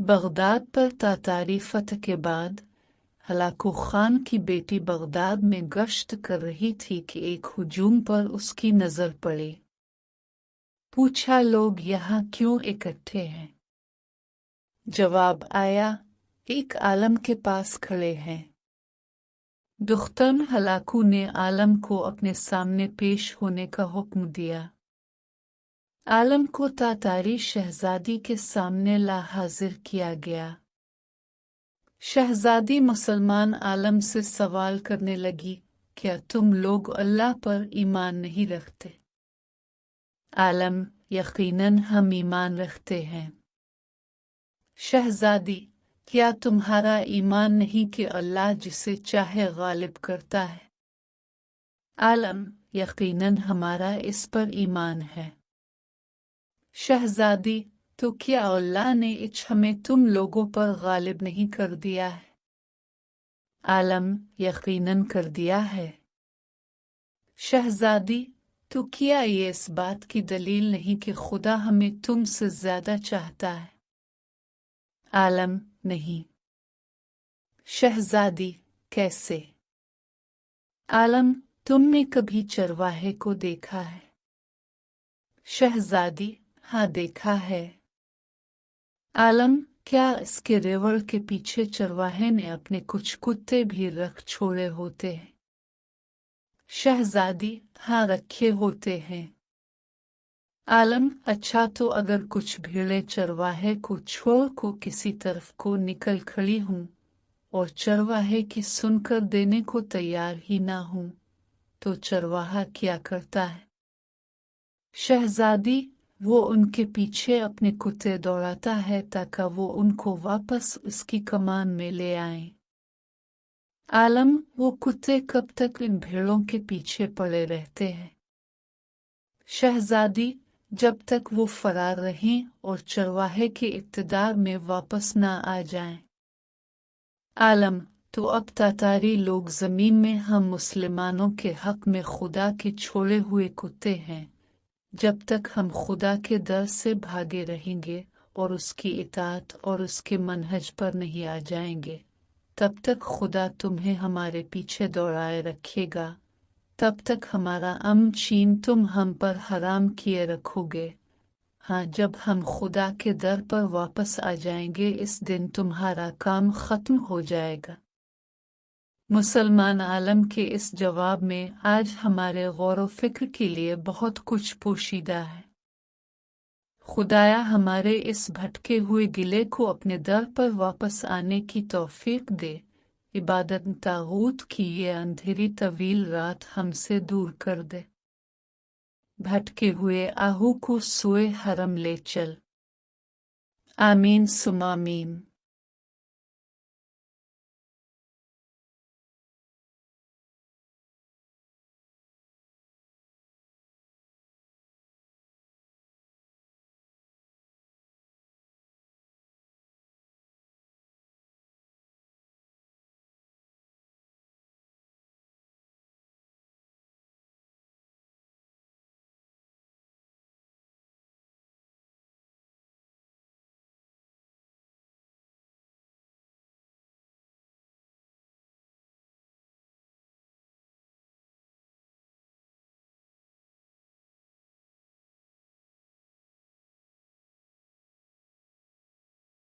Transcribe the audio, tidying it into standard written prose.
Baghdad پر تاتاری فتح کے بعد Hulagu Khan کی بیٹی بغداد میں گشت کر رہی تھی کہ ایک ہجوم پر اس کی نظر پڑی۔ پوچھا لوگ یہاں کیوں اکٹھے ہیں؟ جواب آیا ایک عالم کے پاس کھڑے ہیں۔ دختر ہلاکو نے عالم کو اپنے سامنے پیش ہونے کا حکم دیا۔ عالم کو تاتاری شہزادی کے سامنے لا حاضر کیا گیا۔ شہزادی مسلمان عالم سے سوال کرنے لگی، کیا تم لوگ اللہ پر ایمان نہیں رکھتے؟ عالم: یقیناً ہم ایمان رکھتے ہیں۔ شہزادی: کیا تمہارا ایمان نہیں کہ اللہ جسے چاہے غالب کرتا ہے؟ عالم: یقیناً ہمارا اس پر ایمان ہے۔ شہزادی: تو کیا اللہ نے ہمیں تم لوگوں پر غالب نہیں کر دیا ہے؟ عالم: یقیناً کر دیا ہے۔ شہزادی: تو کیا یہ اس بات کی دلیل نہیں کہ خدا ہمیں تم سے زیادہ چاہتا ہے؟ عالم: نہیں۔ شہزادی: کیسے؟ عالم: تم نے کبھی چرواہے کو دیکھا ہے؟ شہزادی: ہاں دیکھا ہے۔ عالم: کیا اس کے ریوڑ کے پیچھے چرواہے نے اپنے کچھ کتے بھی رکھ چھوڑے ہوتے ہیں؟ شہزادی: ہاں رکھے ہوتے ہیں۔ عالم: اچھا تو اگر کچھ بھیڑیں چرواہے کو چھوڑ کو کسی طرف کو نکل کھڑی ہوں اور چرواہے کی سن کر دینے کو تیار ہی نہ ہوں تو چرواہا کیا کرتا ہے؟ شہزادی: وہ ان کے پیچھے اپنے کتے دوڑاتا ہے تاکہ وہ ان کو واپس اس کی کمان میں لے آئیں۔ عالم: وہ کتے کب تک ان بھیڑوں کے پیچھے پڑے رہتے ہیں؟ شہزادی: جب تک وہ فرار رہیں اور چرواہے کے اقتدار میں واپس نہ آ جائیں۔ عالم: تو اب تاتاری لوگ زمین میں ہم مسلمانوں کے حق میں خدا کے چھوڑے ہوئے کتے ہیں۔ جب تک ہم خدا کے در سے بھاگے رہیں گے اور اس کی اطاعت اور اس کے منہج پر نہیں آ جائیں گے، تب تک خدا تمہیں ہمارے پیچھے دوڑائے رکھے گا، تب تک ہمارا امن چین تم ہم پر حرام کیے رکھو گے۔ ہاں جب ہم خدا کے در پر واپس آ جائیں گے اس دن تمہارا کام ختم ہو جائے گا۔ مسلمان عالم کے اس جواب میں آج ہمارے غور و فکر کے لیے بہت کچھ پوشیدہ ہے۔ خدایا ہمارے اس بھٹکے ہوئے گلے کو اپنے در پر واپس آنے کی توفیق دے، عبادت طاغوت کی یہ اندھیری طویل رات ہم سے دور کر دے۔ بھٹکے ہوئے آہو کو سوئے حرم لے چل۔ آمین ثم آمین۔